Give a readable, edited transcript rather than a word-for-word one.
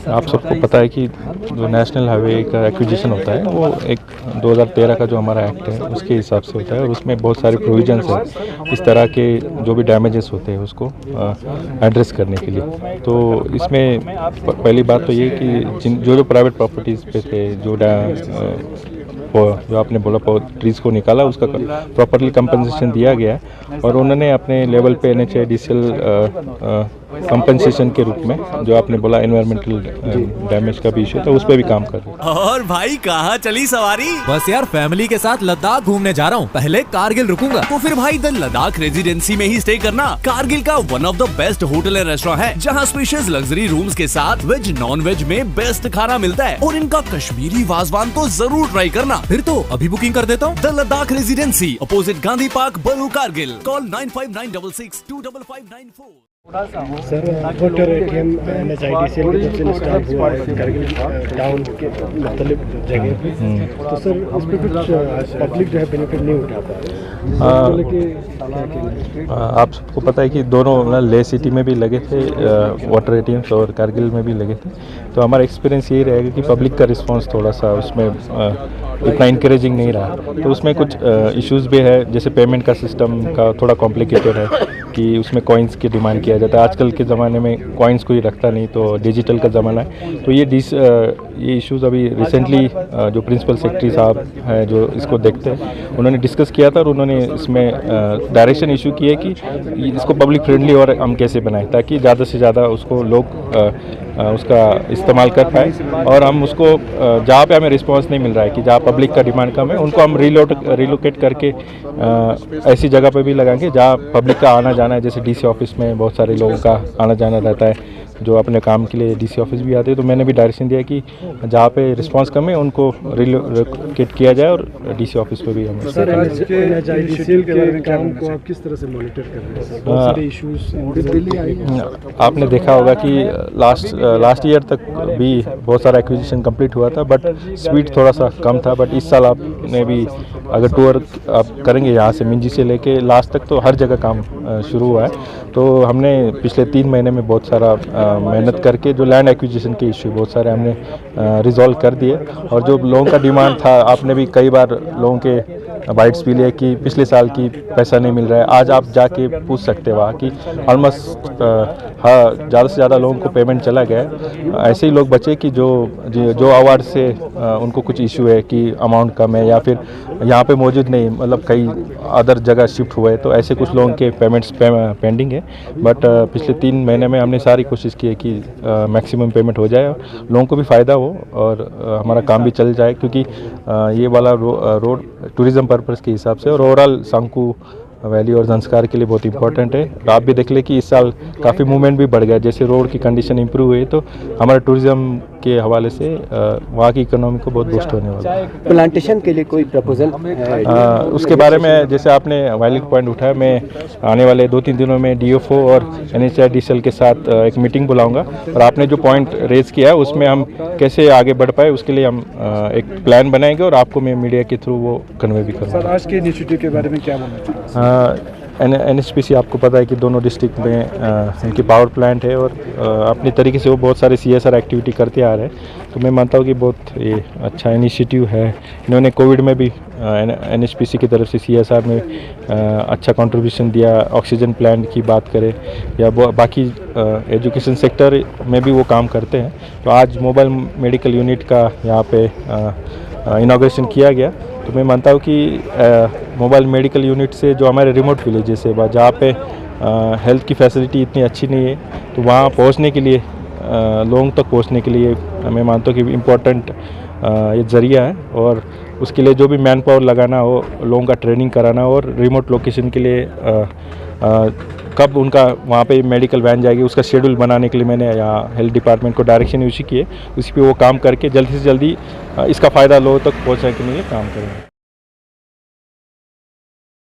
आप सबको पता है कि जो नेशनल हाईवे का एक्विजिशन होता है वो एक 2013 का जो हमारा एक्ट है उसके हिसाब से होता है और उसमें बहुत सारे प्रोविजंस हैं इस तरह के जो भी डैमेजेस होते हैं उसको एड्रेस करने के लिए। तो इसमें पहली बात तो ये कि जो प्राइवेट प्रॉपर्टीज़ पे थे जो आपने बोला ट्रीज़ को निकाला उसका प्रॉपरली कंपनसेशन दिया गया और उन्होंने अपने लेवल पे NHIDCL कंपनसेशन के रूप में जो आपने बोला एनवायरमेंटल डैमेज का भी इशू था उस पर भी काम कर रहे हैं। और भाई कहाँ चली सवारी? बस यार फैमिली के साथ लद्दाख घूमने जा रहा हूँ, पहले कारगिल रुकूंगा। तो फिर भाई द लद्दाख रेजिडेंसी में ही स्टे करना। कारगिल का one of the best hotel and restaurant है जहाँ स्पेशियस लग्जरी रूम्स के साथ वेज नॉन वेज में बेस्ट खाना मिलता है और इनका कश्मीरी वाजवान तो जरूर ट्राई करना। फिर तो अभी बुकिंग कर देता हूँ। The Ladakh residency opposite Gandhi park बलू Kargil. Call 9596625594। Sir water ATM NHIDCL की तरफ से इंस्टॉल हुआ है कारगिल टाउन के मुख्तलिफ जगह पे, तो सर उस पर कुछ पब्लिक जो है बेनिफिट नहीं उठा पा रहे। आप सबको पता है कि दोनों ले सिटी में भी लगे थे वाटर ATMs और कारगिल में भी लगे थे। तो हमारा एक्सपीरियंस यही रहेगा कि पब्लिक का रिस्पांस थोड़ा सा उसमें इतना इंकरेजिंग नहीं रहा। तो उसमें कुछ इश्यूज़ भी है, जैसे पेमेंट का सिस्टम का थोड़ा कॉम्प्लिकेटेड है कि उसमें कॉइन्स की डिमांड किया जाता है। आजकल के ज़माने में कॉइन्स कोई रखता नहीं, तो डिजिटल का ज़माना है। तो ये इश्यूज़ अभी रिसेंटली जो प्रिंसिपल सेक्रेटरी साहब हैं जो इसको देखते हैं उन्होंने डिस्कस किया था और उन्होंने इसमें डायरेक्शन इशू की है कि इसको पब्लिक फ्रेंडली और हम कैसे बनाएं ताकि ज़्यादा से ज़्यादा उसको लोग उसका इस्तेमाल कर पाए और हम उसको जहाँ पे हमें रिस्पांस नहीं मिल रहा है कि जहाँ पब्लिक का डिमांड कम है उनको हम रिलोकेट करके ऐसी जगह पे भी लगाएंगे जहाँ पब्लिक का आना जाना है। जैसे DC ऑफिस में बहुत सारे लोगों का आना जाना रहता है जो अपने काम के लिए DC ऑफिस भी आते हैं। तो मैंने भी डायरेक्शन दिया कि जहाँ पे रिस्पांस कम है उनको रिलोकेट किया जाए और DC ऑफिस पे भी हम NHIDCL के काम को आप किस तरह से मॉनिटर कर रहे हैं? बहुत सारे इश्यूज आपने देखा होगा कि लास्ट ईयर तक भी बहुत सारा एक्विजिशन कंप्लीट हुआ था बट स्पीड थोड़ा सा कम था। बट इस साल आपने भी अगर टूर आप करेंगे यहाँ से मिंजी से लेके लास्ट तक तो हर जगह काम शुरू हुआ है। तो हमने पिछले 3 महीने में बहुत सारा मेहनत करके जो लैंड एक्विजिशन के इशू बहुत सारे हमने रिजॉल्व कर दिए और जो लोगों का डिमांड था आपने भी कई बार लोगों के बाइट्स भी लिए कि पिछले साल की पैसा नहीं मिल रहा है। आज आप जाके पूछ सकते हो वहाँ कि ऑलमोस्ट हाँ ज़्यादा से ज़्यादा लोगों को पेमेंट चला गया है। ऐसे ही लोग बचे कि जो अवार्ड से उनको कुछ इशू है कि अमाउंट कम है या फिर यहाँ पे मौजूद नहीं, मतलब कई अदर जगह शिफ्ट हुए, तो ऐसे कुछ लोगों के पेमेंट्स पेंडिंग है। बट पिछले 3 महीने में हमने सारी कोशिश की है कि मैक्सिमम पेमेंट हो जाए, लोगों को भी फ़ायदा हो और हमारा काम भी चल जाए क्योंकि ये वाला रोड टूरिज़्म पर्पज़ के हिसाब से और ओवरऑल सांकू वैली और ज़ंस्कार के लिए बहुत इंपॉर्टेंट है। आप भी देख ले कि इस साल काफ़ी मूवमेंट भी बढ़ गया, जैसे रोड की कंडीशन इंप्रूव हुई तो हमारे टूरिज़्म के हवाले से वहाँ की इकोनॉमी को बहुत बूस्ट होने वाला है। प्लांटेशन के लिए कोई प्रपोजल उसके बारे में जैसे आपने वैलिड पॉइंट उठाया, मैं आने वाले 2-3 दिनों में DFO और NHIDCL के साथ एक मीटिंग बुलाऊंगा और आपने जो पॉइंट रेज किया है उसमें हम कैसे आगे बढ़ पाए उसके लिए हम एक प्लान बनाएंगे और आपको मैं मीडिया के थ्रू वो कन्वे भी करूँगा। सर आज के इनिशिएटिव के बारे में क्या बोलना? NHPC आपको पता है कि दोनों डिस्ट्रिक्ट में इनकी पावर प्लांट है और अपने तरीके से वो बहुत सारे CSR एक्टिविटी करते आ रहे हैं। तो मैं मानता हूँ कि बहुत ये अच्छा इनिशिएटिव है। इन्होंने कोविड में भी NHPC की तरफ से CSR में अच्छा कंट्रीब्यूशन दिया। ऑक्सीजन प्लांट की बात करें या बाकी एजुकेशन सेक्टर में भी वो काम करते हैं। तो आज मोबाइल मेडिकल यूनिट का यहाँ पे इनॉग्रेशन किया गया। तो मैं मानता हूँ कि मोबाइल मेडिकल यूनिट से जो हमारे रिमोट विलेजेस है जहाँ पे हेल्थ की फैसिलिटी इतनी अच्छी नहीं है, तो वहाँ पहुँचने के लिए लोगों तक पहुँचने के लिए मैं मानता हूँ कि इम्पोर्टेंट ये ज़रिया है और उसके लिए जो भी मैन पावर लगाना हो, लोगों का ट्रेनिंग कराना और रिमोट लोकेशन के लिए कब उनका वहाँ पे मेडिकल वैन जाएगी उसका शेड्यूल बनाने के लिए मैंने यहाँ हेल्थ डिपार्टमेंट को डायरेक्शन इशू किए। उसी पे वो काम करके जल्दी से जल्दी इसका फ़ायदा लोगों तक पहुँचाने के लिए काम करेंगे।